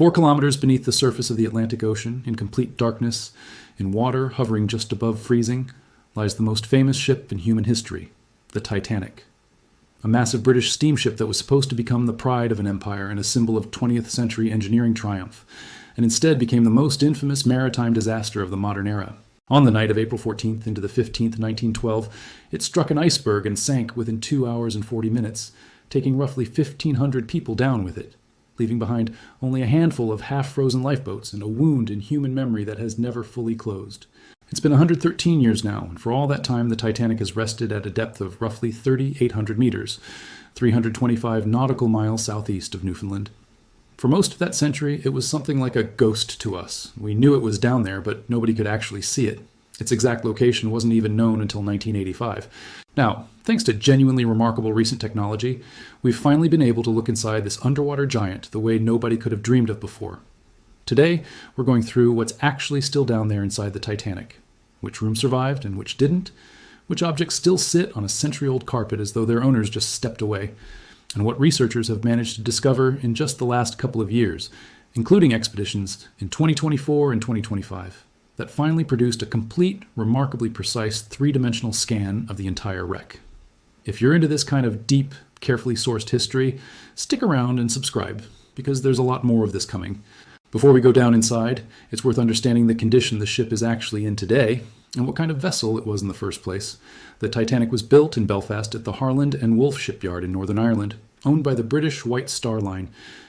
4 kilometers beneath the surface of the Atlantic Ocean, in complete darkness, in water hovering just above freezing, lies the most famous ship in human history, the Titanic. A massive British steamship that was supposed to become the pride of an empire and a symbol of 20th century engineering triumph, and instead became the most infamous maritime disaster of the modern era. On the night of April 14th into the 15th, 1912, it struck an iceberg and sank within 2 hours and 40 minutes, taking roughly 1,500 people down with it, leaving behind only a handful of half-frozen lifeboats and a wound in human memory that has never fully closed. It's been 113 years now, and for all that time the Titanic has rested at a depth of roughly 3,800 meters, 325 nautical miles southeast of Newfoundland. For most of that century, it was something like a ghost to us. We knew it was down there, but nobody could actually see it. Its exact location wasn't even known until 1985. Now, thanks to genuinely remarkable recent technology, we've finally been able to look inside this underwater giant the way nobody could have dreamed of before. Today, we're going through what's actually still down there inside the Titanic. Which room survived and which didn't, which objects still sit on a century-old carpet as though their owners just stepped away, and what researchers have managed to discover in just the last couple of years, including expeditions in 2024 and 2025, that finally produced a complete, remarkably precise three-dimensional scan of the entire wreck. If you're into this kind of deep, carefully sourced history, stick around and subscribe, because there's a lot more of this coming. Before we go down inside, it's worth understanding the condition the ship is actually in today, and what kind of vessel it was in the first place. The Titanic was built in Belfast at the Harland and Wolff shipyard in Northern Ireland, owned by the British White Star Line.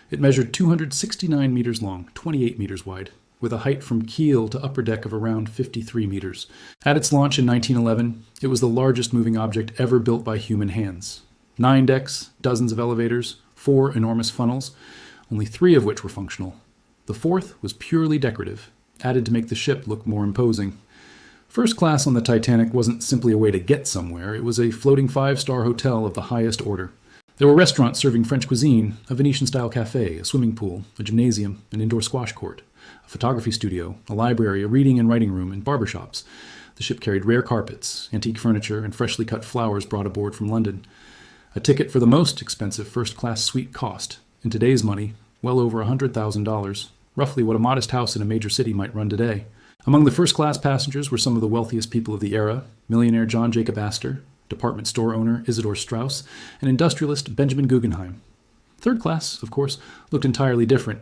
It measured 269 meters long, 28 meters wide, with a height from keel to upper deck of around 53 meters. At its launch in 1911, it was the largest moving object ever built by human hands. 9 decks, dozens of elevators, 4 enormous funnels, only 3 of which were functional. The 4th was purely decorative, added to make the ship look more imposing. First class on the Titanic wasn't simply a way to get somewhere, it was a floating 5-star hotel of the highest order. There were restaurants serving French cuisine, a Venetian-style cafe, a swimming pool, a gymnasium, an indoor squash court, a photography studio, a library, a reading and writing room, and barbershops. The ship carried rare carpets, antique furniture, and freshly cut flowers brought aboard from London. A ticket for the most expensive first-class suite cost, in today's money, well over $100,000, roughly what a modest house in a major city might run today. Among the first-class passengers were some of the wealthiest people of the era, millionaire John Jacob Astor, department store owner Isidor Straus, and industrialist Benjamin Guggenheim. Third class, of course, looked entirely different.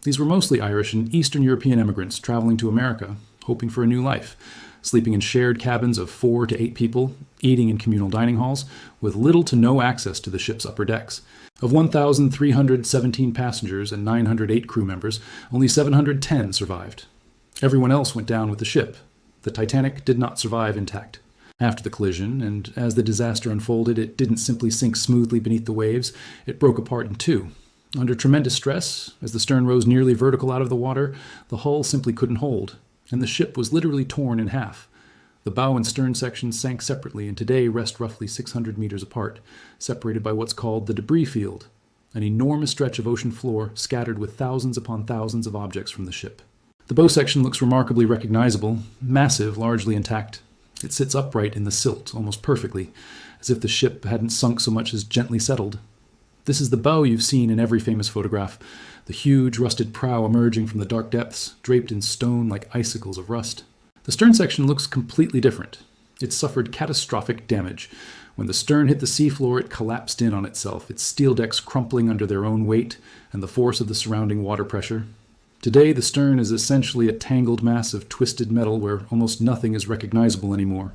These were mostly Irish and Eastern European immigrants traveling to America, hoping for a new life, sleeping in shared cabins of 4 to 8 people, eating in communal dining halls, with little to no access to the ship's upper decks. Of 1,317 passengers and 908 crew members, only 710 survived. Everyone else went down with the ship. The Titanic did not survive intact. After the collision, and as the disaster unfolded, it didn't simply sink smoothly beneath the waves, it broke apart in 2. Under tremendous stress, as the stern rose nearly vertical out of the water, the hull simply couldn't hold, and the ship was literally torn in half. The bow and stern sections sank separately and today rest roughly 600 meters apart, separated by what's called the debris field, an enormous stretch of ocean floor scattered with thousands upon thousands of objects from the ship. The bow section looks remarkably recognizable, massive, largely intact. It sits upright in the silt, almost perfectly, as if the ship hadn't sunk so much as gently settled. This is the bow you've seen in every famous photograph, the huge rusted prow emerging from the dark depths, draped in stone like icicles of rust. The stern section looks completely different. It suffered catastrophic damage. When the stern hit the seafloor, it collapsed in on itself, its steel decks crumpling under their own weight and the force of the surrounding water pressure. Today, the stern is essentially a tangled mass of twisted metal where almost nothing is recognizable anymore.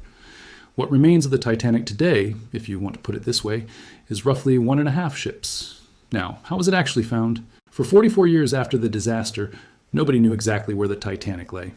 What remains of the Titanic today, if you want to put it this way, is roughly 1.5 ships. Now, how was it actually found? For 44 years after the disaster, nobody knew exactly where the Titanic lay.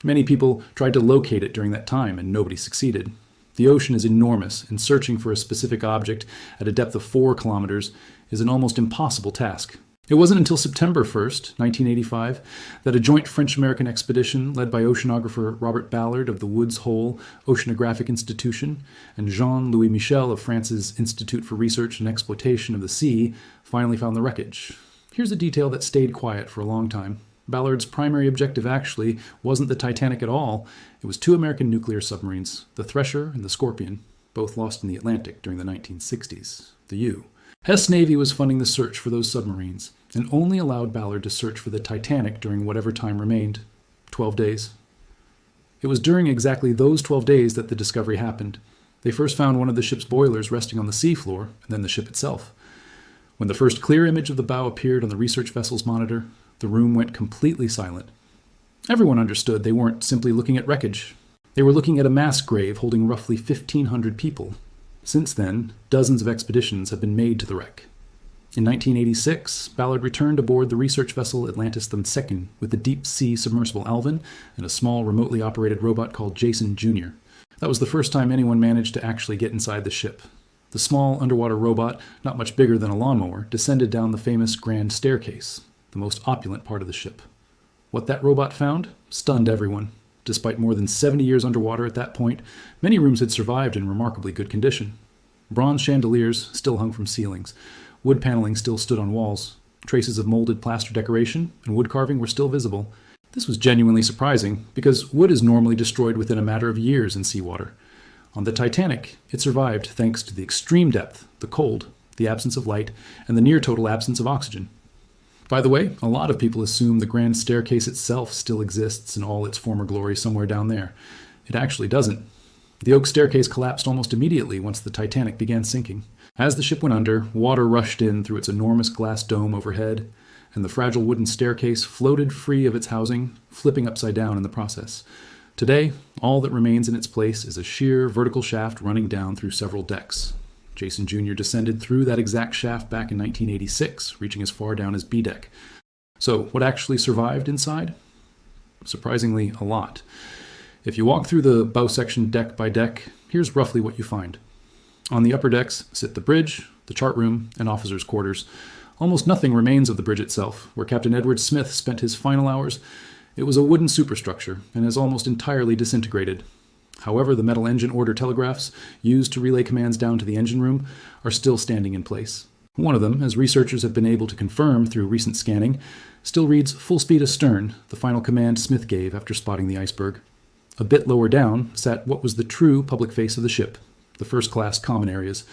Many people tried to locate it during that time, and nobody succeeded. The ocean is enormous, and searching for a specific object at a depth of 4 kilometers is an almost impossible task. It wasn't until September 1st, 1985, that a joint French-American expedition led by oceanographer Robert Ballard of the Woods Hole Oceanographic Institution and Jean-Louis Michel of France's Institute for Research and Exploitation of the Sea finally found the wreckage. Here's a detail that stayed quiet for a long time. Ballard's primary objective actually wasn't the Titanic at all. It was 2 American nuclear submarines, the Thresher and the Scorpion, both lost in the Atlantic during the 1960s. The U. Hess Navy was funding the search for those submarines, and only allowed Ballard to search for the Titanic during whatever time remained, 12 days. It was during exactly those 12 days that the discovery happened. They first found one of the ship's boilers resting on the seafloor, and then the ship itself. When the first clear image of the bow appeared on the research vessel's monitor, the room went completely silent. Everyone understood they weren't simply looking at wreckage. They were looking at a mass grave holding roughly 1,500 people. Since then, dozens of expeditions have been made to the wreck. In 1986, Ballard returned aboard the research vessel Atlantis II with the deep-sea submersible Alvin and a small remotely operated robot called Jason Jr. That was the first time anyone managed to actually get inside the ship. The small underwater robot, not much bigger than a lawnmower, descended down the famous Grand Staircase, the most opulent part of the ship. What that robot found stunned everyone. Despite more than 70 years underwater at that point, many rooms had survived in remarkably good condition. Bronze chandeliers still hung from ceilings. Wood paneling still stood on walls. Traces of molded plaster decoration and wood carving were still visible. This was genuinely surprising, because wood is normally destroyed within a matter of years in seawater. On the Titanic, it survived thanks to the extreme depth, the cold, the absence of light, and the near-total absence of oxygen. By the way, a lot of people assume the Grand Staircase itself still exists in all its former glory somewhere down there. It actually doesn't. The oak staircase collapsed almost immediately once the Titanic began sinking. As the ship went under, water rushed in through its enormous glass dome overhead, and the fragile wooden staircase floated free of its housing, flipping upside down in the process. Today, all that remains in its place is a sheer vertical shaft running down through several decks. Jason Jr. descended through that exact shaft back in 1986, reaching as far down as B deck. So, what actually survived inside? Surprisingly, a lot. If you walk through the bow section deck by deck, here's roughly what you find. On the upper decks sit the bridge, the chart room, and officers' quarters. Almost nothing remains of the bridge itself, where Captain Edward Smith spent his final hours. It was a wooden superstructure and has almost entirely disintegrated. However, the metal engine order telegraphs used to relay commands down to the engine room are still standing in place. One of them, as researchers have been able to confirm through recent scanning, still reads "full speed astern," the final command Smith gave after spotting the iceberg. A bit lower down sat what was the true public face of the ship, the first-class common areas.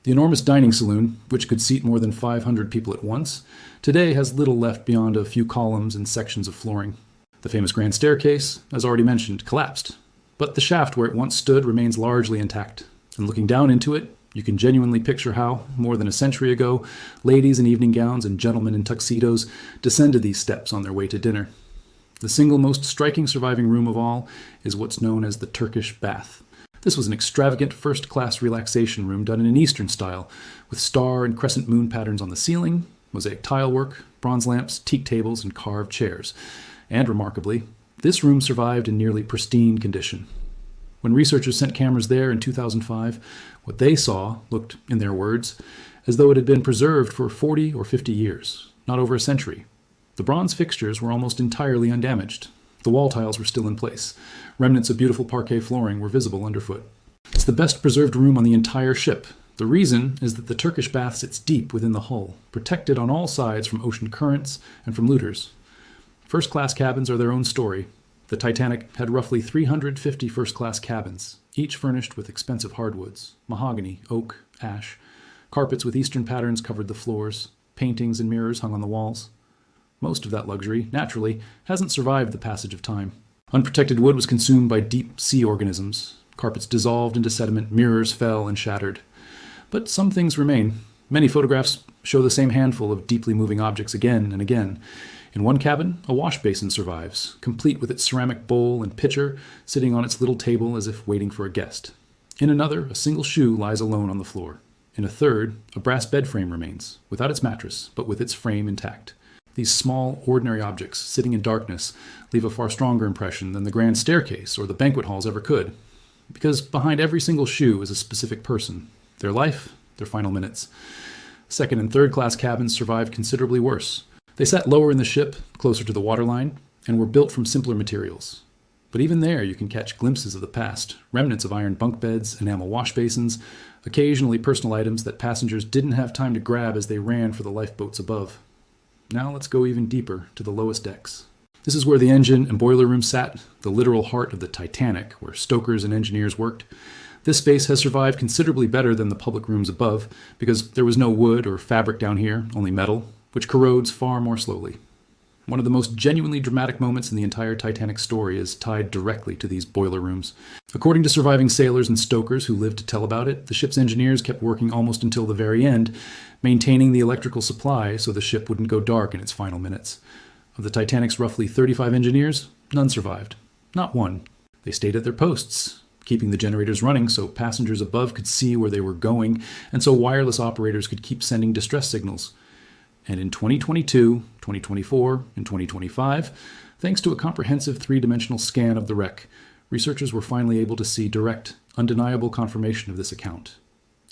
The enormous dining saloon, which could seat more than 500 people at once, today has little left beyond a few columns and sections of flooring. The famous Grand Staircase, as already mentioned, collapsed, but the shaft where it once stood remains largely intact. And looking down into it, you can genuinely picture how, more than a century ago, ladies in evening gowns and gentlemen in tuxedos descended these steps on their way to dinner. The single most striking surviving room of all is what's known as the Turkish bath. This was an extravagant first-class relaxation room done in an Eastern style, with star and crescent moon patterns on the ceiling, mosaic tilework, bronze lamps, teak tables, and carved chairs. And remarkably, this room survived in nearly pristine condition. When researchers sent cameras there in 2005, what they saw looked, in their words, as though it had been preserved for 40 or 50 years, not over a century. The bronze fixtures were almost entirely undamaged. The wall tiles were still in place. Remnants of beautiful parquet flooring were visible underfoot. It's the best preserved room on the entire ship. The reason is that the Turkish bath sits deep within the hull, protected on all sides from ocean currents and from looters. First-class cabins are their own story. The Titanic had roughly 350 first-class cabins, each furnished with expensive hardwoods, mahogany, oak, ash. Carpets with Eastern patterns covered the floors. Paintings and mirrors hung on the walls. Most of that luxury, naturally, hasn't survived the passage of time. Unprotected wood was consumed by deep sea organisms. Carpets dissolved into sediment, mirrors fell and shattered. But some things remain. Many photographs show the same handful of deeply moving objects again and again. In one cabin, a wash basin survives, complete with its ceramic bowl and pitcher sitting on its little table as if waiting for a guest. In another, a single shoe lies alone on the floor. In a third, a brass bed frame remains, without its mattress, but with its frame intact. These small, ordinary objects, sitting in darkness, leave a far stronger impression than the Grand Staircase or the banquet halls ever could. Because behind every single shoe is a specific person, their life, their final minutes. Second and third class cabins survived considerably worse. They sat lower in the ship, closer to the waterline, and were built from simpler materials. But even there you can catch glimpses of the past, remnants of iron bunk beds, enamel wash basins, occasionally personal items that passengers didn't have time to grab as they ran for the lifeboats above. Now let's go even deeper to the lowest decks. This is where the engine and boiler room sat, the literal heart of the Titanic, where stokers and engineers worked. This space has survived considerably better than the public rooms above, because there was no wood or fabric down here, only metal. which corrodes far more slowly. One of the most genuinely dramatic moments in the entire Titanic story is tied directly to these boiler rooms. According to surviving sailors and stokers who lived to tell about it, the ship's engineers kept working almost until the very end, maintaining the electrical supply so the ship wouldn't go dark in its final minutes. Of the Titanic's roughly 35 engineers, none survived. Not one. They stayed at their posts, keeping the generators running so passengers above could see where they were going, and so wireless operators could keep sending distress signals. And in 2022, 2024, and 2025, thanks to a comprehensive three-dimensional scan of the wreck, researchers were finally able to see direct, undeniable confirmation of this account.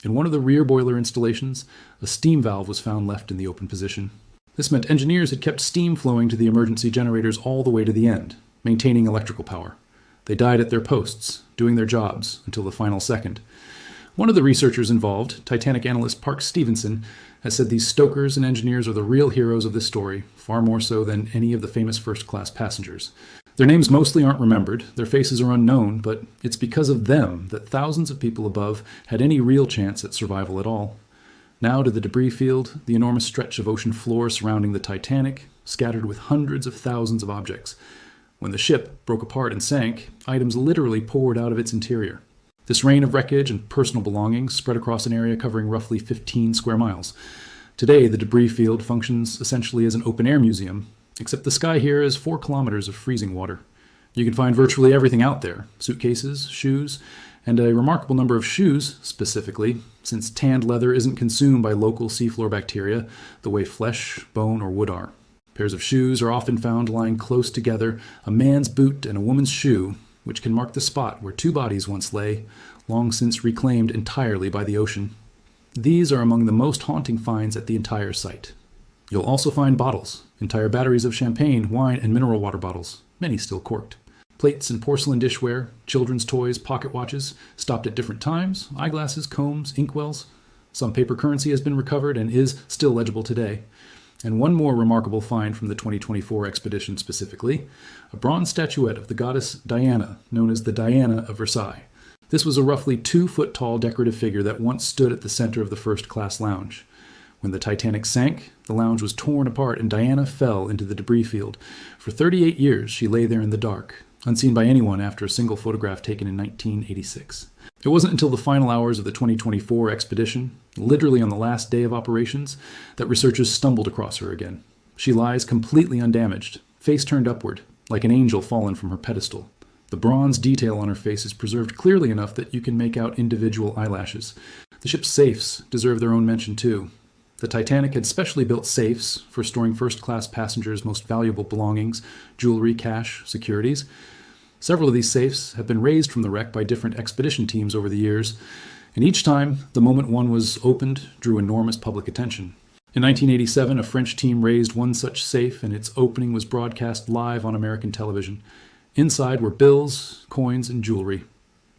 In one of the rear boiler installations, a steam valve was found left in the open position. This meant engineers had kept steam flowing to the emergency generators all the way to the end, maintaining electrical power. They died at their posts, doing their jobs until the final second. One of the researchers involved, Titanic analyst Park Stevenson, has said these stokers and engineers are the real heroes of this story, far more so than any of the famous first-class passengers. Their names mostly aren't remembered, their faces are unknown, but it's because of them that thousands of people above had any real chance at survival at all. Now to the debris field, the enormous stretch of ocean floor surrounding the Titanic, scattered with hundreds of thousands of objects. When the ship broke apart and sank, items literally poured out of its interior. This rain of wreckage and personal belongings spread across an area covering roughly 15 square miles. Today, the debris field functions essentially as an open-air museum, except the sky here is 4 kilometers of freezing water. You can find virtually everything out there: suitcases, shoes, and a remarkable number of shoes, specifically, since tanned leather isn't consumed by local seafloor bacteria the way flesh, bone, or wood are. Pairs of shoes are often found lying close together, a man's boot and a woman's shoe, which can mark the spot where 2 bodies once lay, long since reclaimed entirely by the ocean. These are among the most haunting finds at the entire site. You'll also find bottles, entire batteries of champagne, wine, and mineral water bottles, many still corked. Plates and porcelain dishware, children's toys, pocket watches, stopped at different times, eyeglasses, combs, inkwells. Some paper currency has been recovered and is still legible today. And one more remarkable find from the 2024 expedition specifically, a bronze statuette of the goddess Diana, known as the Diana of Versailles. This was a roughly 2-foot-tall decorative figure that once stood at the center of the first-class lounge. When the Titanic sank, the lounge was torn apart and Diana fell into the debris field. For 38 years, she lay there in the dark, unseen by anyone after a single photograph taken in 1986. It wasn't until the final hours of the 2024 expedition, literally on the last day of operations, that researchers stumbled across her again. She lies completely undamaged, face turned upward, like an angel fallen from her pedestal. The bronze detail on her face is preserved clearly enough that you can make out individual eyelashes. The ship's safes deserve their own mention too. The Titanic had specially built safes for storing first-class passengers' most valuable belongings, jewelry, cash, securities. Several of these safes have been raised from the wreck by different expedition teams over the years, and each time the moment one was opened drew enormous public attention. In 1987, a French team raised one such safe, and its opening was broadcast live on American television. Inside were bills, coins, and jewelry.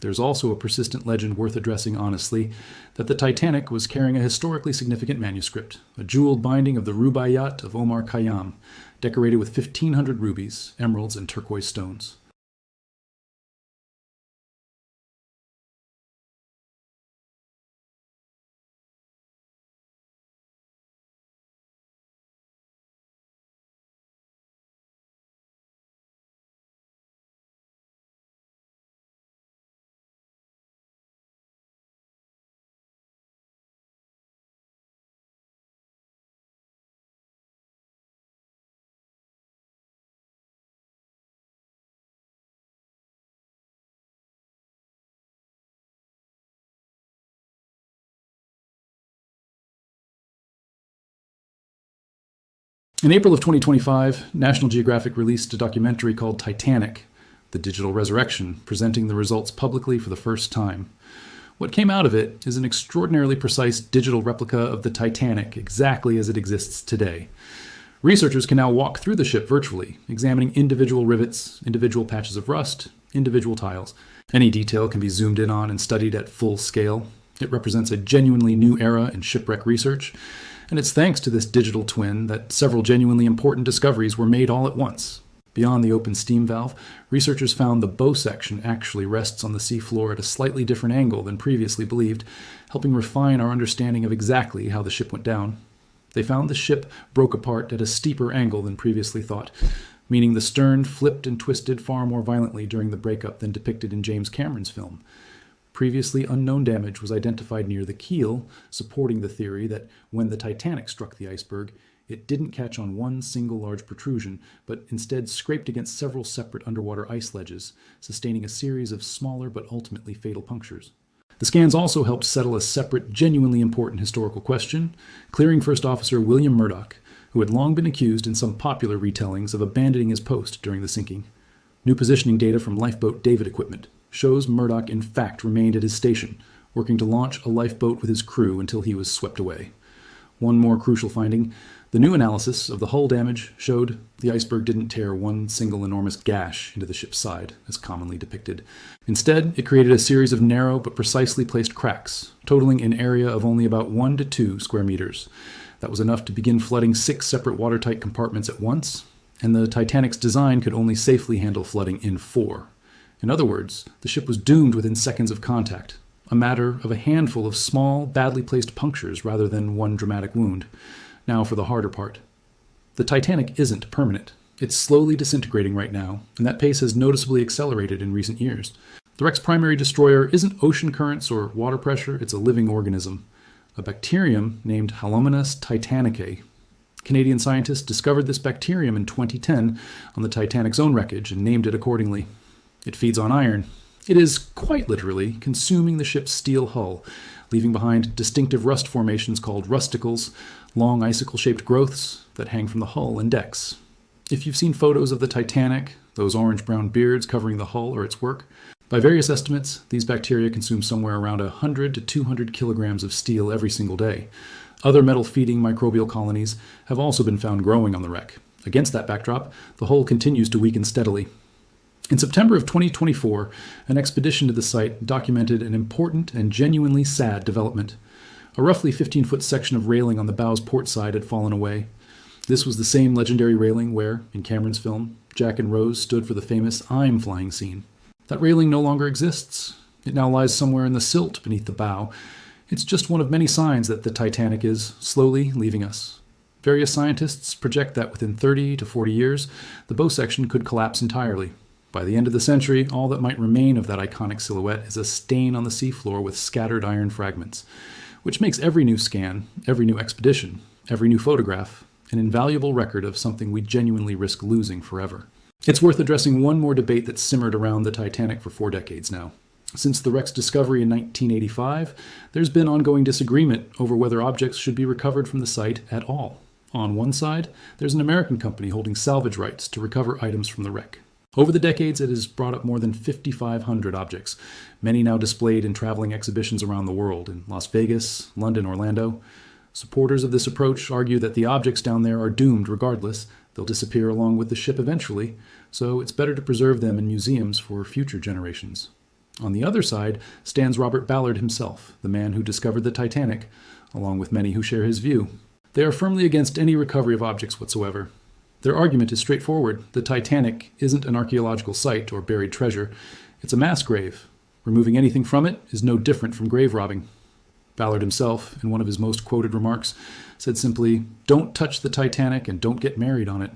There's also a persistent legend worth addressing honestly, that the Titanic was carrying a historically significant manuscript, a jeweled binding of the Rubaiyat of Omar Khayyam, decorated with 1,500 rubies, emeralds, and turquoise stones. In April of 2025, National Geographic released a documentary called Titanic, The Digital Resurrection, presenting the results publicly for the first time. What came out of it is an extraordinarily precise digital replica of the Titanic, exactly as it exists today. Researchers can now walk through the ship virtually, examining individual rivets, individual patches of rust, individual tiles. Any detail can be zoomed in on and studied at full scale. It represents a genuinely new era in shipwreck research, and it's thanks to this digital twin that several genuinely important discoveries were made all at once. Beyond the open steam valve, researchers found the bow section actually rests on the seafloor at a slightly different angle than previously believed, helping refine our understanding of exactly how the ship went down. They found the ship broke apart at a steeper angle than previously thought, meaning the stern flipped and twisted far more violently during the breakup than depicted in James Cameron's film. Previously unknown damage was identified near the keel, supporting the theory that when the Titanic struck the iceberg, it didn't catch on one single large protrusion, but instead scraped against several separate underwater ice ledges, sustaining a series of smaller but ultimately fatal punctures. The scans also helped settle a separate, genuinely important historical question, clearing First Officer William Murdoch, who had long been accused in some popular retellings of abandoning his post during the sinking. New positioning data from lifeboat David equipment shows Murdoch in fact remained at his station, working to launch a lifeboat with his crew until he was swept away. One more crucial finding: the new analysis of the hull damage showed the iceberg didn't tear one single enormous gash into the ship's side, as commonly depicted. Instead, it created a series of narrow but precisely placed cracks, totaling an area of only about 1 to 2 square meters. That was enough to begin flooding 6 separate watertight compartments at once, and the Titanic's design could only safely handle flooding in 4. In other words, the ship was doomed within seconds of contact, a matter of a handful of small, badly placed punctures rather than one dramatic wound. Now for the harder part. The Titanic isn't permanent. It's slowly disintegrating right now, and that pace has noticeably accelerated in recent years. The wreck's primary destroyer isn't ocean currents or water pressure, it's a living organism, a bacterium named Halomonas titanicae. Canadian scientists discovered this bacterium in 2010 on the Titanic's own wreckage and named it accordingly. It feeds on iron. It is, quite literally, consuming the ship's steel hull, leaving behind distinctive rust formations called rusticles, long icicle-shaped growths that hang from the hull and decks. If you've seen photos of the Titanic, those orange-brown beards covering the hull or its work, by various estimates, these bacteria consume somewhere around 100 to 200 kilograms of steel every single day. Other metal-feeding microbial colonies have also been found growing on the wreck. Against that backdrop, the hull continues to weaken steadily. In September of 2024, an expedition to the site documented an important and genuinely sad development. A roughly 15-foot section of railing on the bow's port side had fallen away. This was the same legendary railing where, in Cameron's film, Jack and Rose stood for the famous I'm flying scene. That railing no longer exists. It now lies somewhere in the silt beneath the bow. It's just one of many signs that the Titanic is slowly leaving us. Various scientists project that within 30 to 40 years, the bow section could collapse entirely. By the end of the century, all that might remain of that iconic silhouette is a stain on the seafloor with scattered iron fragments, which makes every new scan, every new expedition, every new photograph, an invaluable record of something we genuinely risk losing forever. It's worth addressing one more debate that's simmered around the Titanic for 4 decades now. Since the wreck's discovery in 1985, there's been ongoing disagreement over whether objects should be recovered from the site at all. On one side, there's an American company holding salvage rights to recover items from the wreck. Over the decades, it has brought up more than 5,500 objects, many now displayed in traveling exhibitions around the world, in Las Vegas, London, Orlando. Supporters of this approach argue that the objects down there are doomed regardless. They'll disappear along with the ship eventually, so it's better to preserve them in museums for future generations. On the other side stands Robert Ballard himself, the man who discovered the Titanic, along with many who share his view. They are firmly against any recovery of objects whatsoever. Their argument is straightforward. The Titanic isn't an archaeological site or buried treasure. It's a mass grave. Removing anything from it is no different from grave robbing. Ballard himself, in one of his most quoted remarks, said simply, "Don't touch the Titanic and don't get married on it."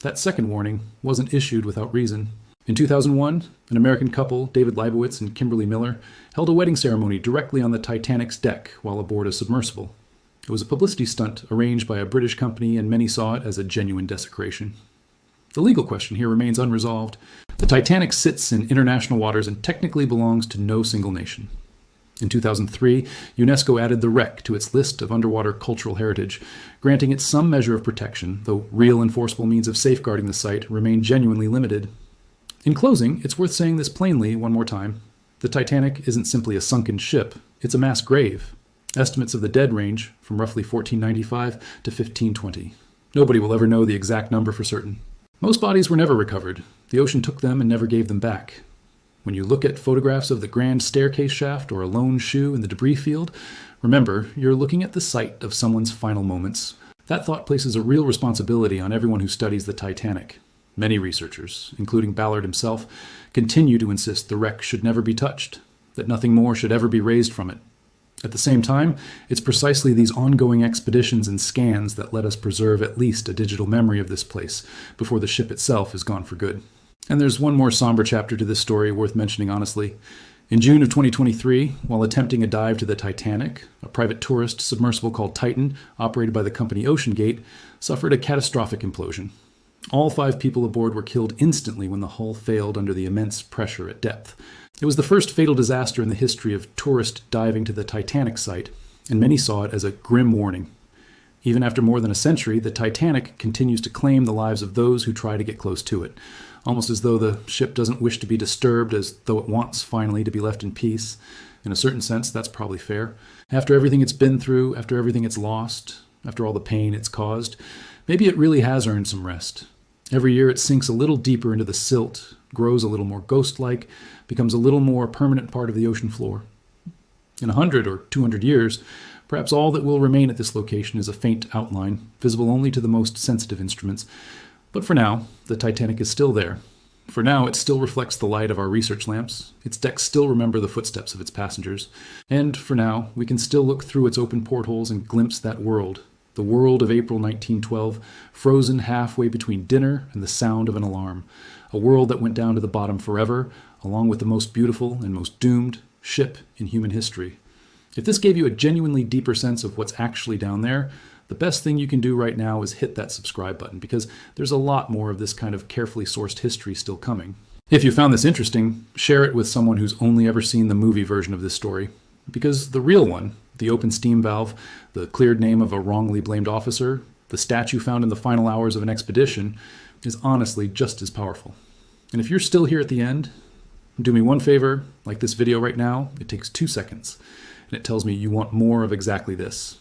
That second warning wasn't issued without reason. In 2001, an American couple, David Leibowitz and Kimberly Miller, held a wedding ceremony directly on the Titanic's deck while aboard a submersible. It was a publicity stunt arranged by a British company, and many saw it as a genuine desecration. The legal question here remains unresolved. The Titanic sits in international waters and technically belongs to no single nation. In 2003, UNESCO added the wreck to its list of underwater cultural heritage, granting it some measure of protection, though real enforceable means of safeguarding the site remain genuinely limited. In closing, it's worth saying this plainly one more time. The Titanic isn't simply a sunken ship, it's a mass grave. Estimates of the dead range from roughly 1495 to 1520. Nobody will ever know the exact number for certain. Most bodies were never recovered. The ocean took them and never gave them back. When you look at photographs of the grand staircase shaft or a lone shoe in the debris field, remember, you're looking at the site of someone's final moments. That thought places a real responsibility on everyone who studies the Titanic. Many researchers, including Ballard himself, continue to insist the wreck should never be touched, that nothing more should ever be raised from it. At the same time, it's precisely these ongoing expeditions and scans that let us preserve at least a digital memory of this place before the ship itself is gone for good. And there's one more somber chapter to this story worth mentioning honestly. In June of 2023, while attempting a dive to the Titanic, a private tourist submersible called Titan, operated by the company OceanGate, suffered a catastrophic implosion. All 5 people aboard were killed instantly when the hull failed under the immense pressure at depth. It was the first fatal disaster in the history of tourist diving to the Titanic site, and many saw it as a grim warning. Even after more than a century, the Titanic continues to claim the lives of those who try to get close to it, almost as though the ship doesn't wish to be disturbed, as though it wants finally to be left in peace. In a certain sense, that's probably fair. After everything it's been through, after everything it's lost, after all the pain it's caused, maybe it really has earned some rest. Every year it sinks a little deeper into the silt, grows a little more ghost-like, becomes a little more permanent part of the ocean floor. In 100 or 200 years, perhaps all that will remain at this location is a faint outline, visible only to the most sensitive instruments. But for now, the Titanic is still there. For now, it still reflects the light of our research lamps. Its decks still remember the footsteps of its passengers. And for now, we can still look through its open portholes and glimpse that world, the world of April 1912, frozen halfway between dinner and the sound of an alarm. A world that went down to the bottom forever, along with the most beautiful and most doomed ship in human history. If this gave you a genuinely deeper sense of what's actually down there, the best thing you can do right now is hit that subscribe button, because there's a lot more of this kind of carefully sourced history still coming. If you found this interesting, share it with someone who's only ever seen the movie version of this story. Because the real one, the open steam valve, the cleared name of a wrongly blamed officer, the statue found in the final hours of an expedition, is honestly just as powerful. And if you're still here at the end, do me one favor, like this video right now. It takes 2 seconds, and it tells me you want more of exactly this.